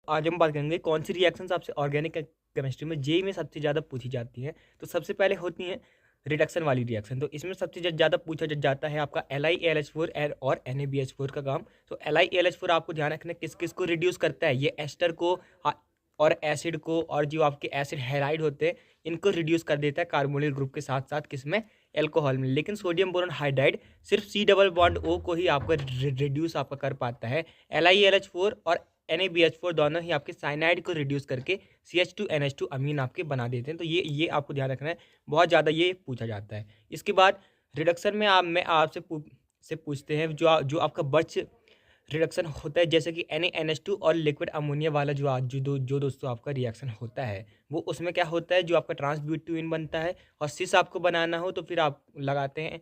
आज हम बात करेंगे कौन सी रिएक्शंस आपसे ऑर्गेनिक केमिस्ट्री में जेई में सबसे ज़्यादा पूछी जाती हैं। तो सबसे पहले होती हैं रिडक्शन वाली रिएक्शन। तो इसमें सबसे ज़्यादा पूछा जाता है आपका LiAlH4 और NaBH4 का काम। तो LiAlH4 आपको ध्यान रखना है किस किस को रिड्यूस करता है, ये एस्टर को और एसिड को, और जो आपके एसिड हैलाइड होते हैं इनको रिड्यूस कर देता है कार्बोनिल ग्रुप के साथ साथ किसमें, एल्कोहल में। लेकिन सोडियम बोरोन हाइड्राइड सिर्फ C डबल बॉन्ड O को ही आपका रिड्यूस आपका कर पाता है। LiAlH4 और NaBH4 दोनों ही आपके साइनाइड को रिड्यूस करके CH2NH2 अमीन आपके बना देते हैं। तो ये आपको ध्यान रखना है, बहुत ज़्यादा ये पूछा जाता है। इसके बाद रिडक्शन में मैं आपसे पूछते हैं जो आपका बर्च रिडक्शन होता है, जैसे कि NaNH2 और लिक्विड अमोनिया वाला जो दोस्तों आपका रिएक्शन होता है, वो उसमें क्या होता है, जो आपका ट्रांसब्यूटिन बनता है और सिस आपको बनाना हो तो फिर आप लगाते हैं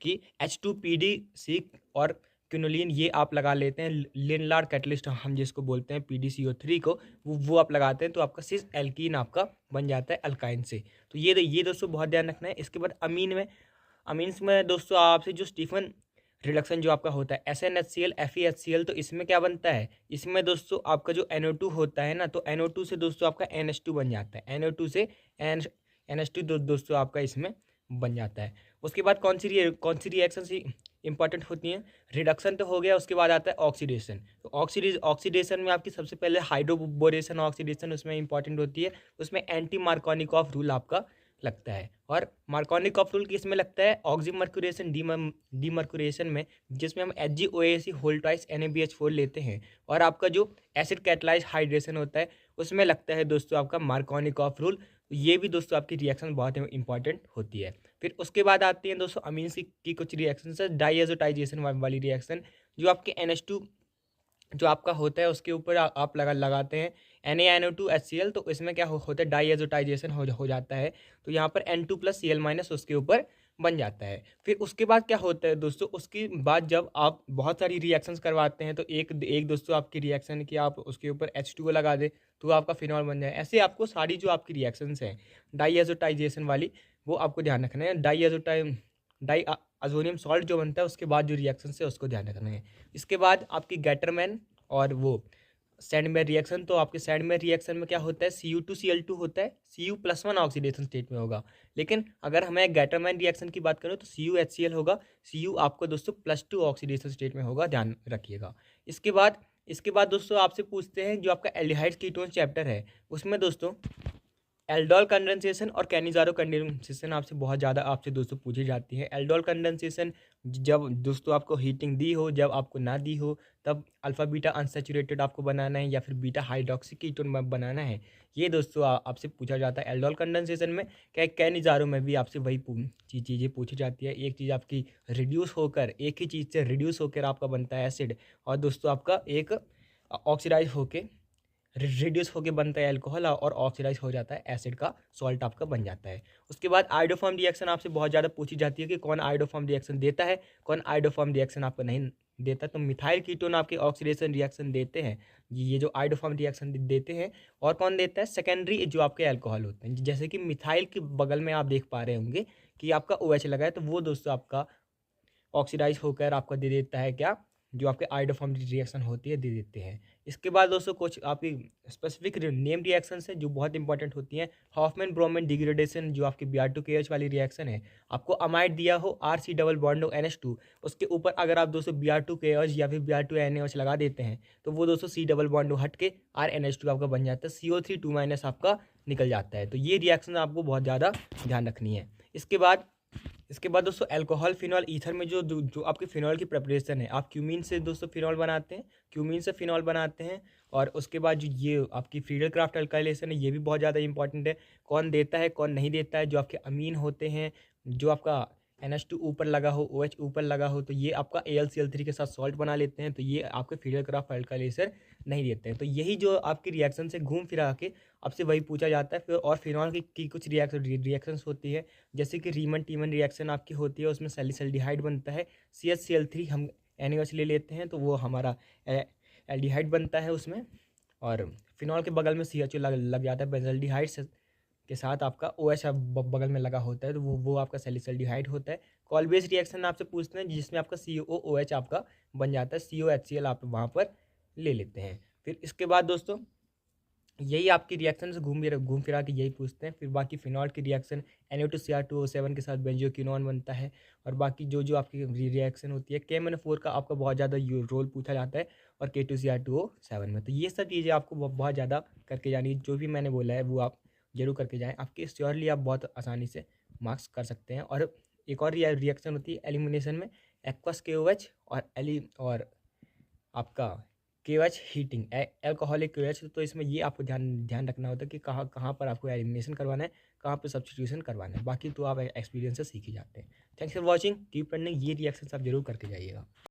कि H2PDC और क्विनोलिन, ये आप लगा लेते हैं। लिनलार्ड कैटलिस्ट हम जिसको बोलते हैं PDCO3 को, वो आप लगाते हैं तो आपका सिस एल्कीन आपका बन जाता है अल्काइन से। तो ये दोस्तों बहुत ध्यान रखना है। इसके बाद अमीन्स में दोस्तों आपसे जो स्टीफन रिडक्शन जो आपका होता है SnHCl FeHCl, तो इसमें क्या बनता है, इसमें दोस्तों आपका जो NO2 होता है ना, तो NO2 से दोस्तों आपका NH2 बन जाता है। NO2 से NH2 दोस्तों आपका इसमें बन जाता है। उसके बाद कौन सी रिएक्शन सी इंपॉर्टेंट होती हैं, रिडक्शन तो हो गया, उसके बाद आता है ऑक्सीडेशन। तो ऑक्सीडेशन में आपकी सबसे पहले हाइड्रोबोरेशन ऑक्सीडेशन उसमें इंपॉर्टेंट होती है। उसमें एंटी मार्कोनिकॉफ रूल आपका लगता है। और मार्कोनिकॉफ रूल किस में लगता है, ऑक्सीमर्क्यूरेशन डीमर्क्यूरेशन में, जिसमें हम HgOAC होल ट्वाइस NaBH4 लेते हैं। और आपका जो एसिड कैटलाइज हाइड्रेशन होता है उसमें लगता है दोस्तों आपका मार्कोनिकॉफ रूल। ये भी दोस्तों आपकी रिएक्शन बहुत इंपॉर्टेंट होती है। फिर उसके बाद आती हैं दोस्तों अमीन्स की कुछ रिएक्शन है, डाइएजोटाइजेशन वाली रिएक्शन, जो आपके NH2 जो आपका होता है उसके ऊपर आप लगाते हैं NaNO2HCl, तो इसमें क्या होता है, डाइएजोटाइजेशन हो जाता है। तो यहाँ पर N2+Cl- उसके ऊपर बन जाता है। फिर उसके बाद क्या होता है दोस्तों, उसके बाद जब आप बहुत सारी रिएक्शंस करवाते हैं तो एक एक दोस्तों आपकी रिएक्शन की आप उसके ऊपर H2O लगा दे तो आपका फिनॉल बन जाए। ऐसे आपको सारी जो आपकी रिएक्शंस हैं डाइएजोटाइजेशन वाली, वो आपको ध्यान रखना है। डाई अजोनियम सॉल्ट जो बनता है उसके बाद जो रिएक्शन है उसको ध्यान रखना है। इसके बाद आपकी गैटरमैन और वो सैंडमेयर रिएक्शन। तो आपके सैंडमेयर रिएक्शन में क्या होता है, Cu2Cl2 होता है, Cu+1 ऑक्सीडेशन स्टेट में होगा। लेकिन अगर हमें गैटरमैन रिएक्शन की बात करें तो CuHCl होगा, Cu आपको दोस्तों +2 ऑक्सीडेशन स्टेट में होगा, ध्यान रखिएगा। इसके बाद दोस्तों आपसे पूछते हैं जो आपका एल्डिहाइड्स कीटोन चैप्टर है, उसमें दोस्तों एल्डोल कंडेंसेशन और कैनिजारो कंडेंसेशन आपसे बहुत ज़्यादा आपसे दोस्तों पूछी जाती है। एल्डोल कंडेंसेशन जब दोस्तों आपको हीटिंग दी हो, जब आपको ना दी हो, तब अल्फ़ा बीटा अनसैचुरेटेड आपको बनाना है या फिर बीटा हाइड्रोक्सी कीटोन बनाना है। ये दोस्तों आपसे पूछा जाता है एल्डोल कंडेंसेशन में। क्या कैनिजारो में भी आपसे वही चीज़ें पूछी जाती है। एक चीज़ आपकी रिड्यूस होकर, एक ही चीज़ से रिड्यूस होकर आपका बनता है एसिड, और दोस्तों आपका एक ऑक्सीडाइज होके रिड्यूस होके बनता है अल्कोहल, और ऑक्सीडाइज हो जाता है एसिड का सॉल्ट आपका बन जाता है। उसके बाद आयोडोफॉर्म रिएक्शन आपसे बहुत ज़्यादा पूछी जाती है कि कौन आयोडोफॉर्म रिएक्शन देता है, कौन आयोडोफॉर्म रिएक्शन आपको नहीं देता। तो मिथाइल कीटोन आपके ऑक्सीडेशन रिएक्शन देते हैं, ये जो आयोडोफॉर्म रिएक्शन देते हैं। और कौन देता है, सेकेंडरी जो आपके अल्कोहल होते हैं, जैसे कि मिथाइल के बगल में आप देख पा रहे होंगे कि आपका OH लगा है, तो वो दोस्तों आपका ऑक्सीडाइज होकर आपका दे देता है क्या, जो आपके आयोडोफॉर्म रिएक्शन होती है दे देते हैं। इसके बाद दोस्तों कुछ आपकी स्पेसिफिक नेम रिएक्शंस है जो बहुत इंपॉर्टेंट होती हैं। हॉफमैन ब्रोमीन डिग्रेडेशन जो आपकी Br2KH वाली रिएक्शन है, आपको अमाइड दिया हो RC डबल बॉन्ड हो NH2, उसके ऊपर अगर आप दोस्तों Br2KH या फिर Br2NaOH लगा देते हैं तो वो दोस्तों C डबल बॉन्ड हट के RNH2 आपका बन जाता है, CO3 2- आपका निकल जाता है। तो ये रिएक्शन आपको बहुत ज़्यादा ध्यान रखनी है। इसके बाद दोस्तों अल्कोहल फिनॉल ईथर में जो आपकी फिनॉल की प्रिपरेशन है, आप क्यूमीन से दोस्तों फिनॉल बनाते हैं, क्यूमीन से फिनॉल बनाते हैं। और उसके बाद जो ये आपकी फ्रीडल क्राफ्ट अल्काइलेशन है, ये भी बहुत ज़्यादा इंपॉर्टेंट है, कौन देता है कौन नहीं देता है। जो आपके अमीन होते हैं, जो आपका NH2 ऊपर लगा हो, OH ऊपर लगा हो, तो ये आपका AlCl3 के साथ सॉल्ट बना लेते हैं, तो ये आपके फ्रीडल क्राफ्ट अल्काइलेशन नहीं देते हैं। तो यही जो आपकी रिएक्शन से घूम फिरा के आपसे वही पूछा जाता है। फिर और फिनॉल की कुछ रिएक्शंस होती है, जैसे कि रीमन टीमन रिएक्शन आपकी होती है, उसमें सैलिसल्डिहाइड बनता है, CHCl3 हम NaOH ले लेते हैं तो वो हमारा एल्डिहाइड बनता है उसमें। और फिनॉल के बगल में CHO लग जाता है बेंजल्डिहाइड के साथ, आपका OH बगल में लगा होता है तो वो आपका सैलिसल्डिहाइड होता है। कॉल बेस रिएक्शन आपसे पूछते हैं जिसमें आपका COOH आपका बन जाता है, COHCl आप वहाँ पर ले लेते हैं। फिर इसके बाद दोस्तों यही आपकी रिएक्शन से घूम फिरा के यही पूछते हैं। फिर बाकी फिनॉल की रिएक्शन Na2Cr2O7 के साथ बेंजोक्विनोन बनता है। और बाकी जो आपकी रिएक्शन होती है KMnO4 का आपका बहुत ज़्यादा रोल पूछा जाता है और K2Cr2O7 में। तो ये सब चीज़ें आपको बहुत ज़्यादा करके जानी, जो भी मैंने बोला है वो आप जरूर करके जाएँ, आपके श्योरली आप बहुत आसानी से मार्क्स कर सकते हैं। और एक और रिएक्शन होती है एलिमिनेशन में, एक्वस KOH और आपका केएच हीटिंग एल्कोहलिक केएच। तो इसमें ये आपको ध्यान ध्यान रखना होता है कि कहाँ कहाँ पर आपको एलिमिनेशन करवाना है, कहाँ पर सब्स्टिट्यूशन करवाना है। बाकी तो आप एक्सपीरियंस से सीख ही जाते हैं। Thanks for watching, keep running. ये रिएक्शन आप जरूर करके जाइएगा।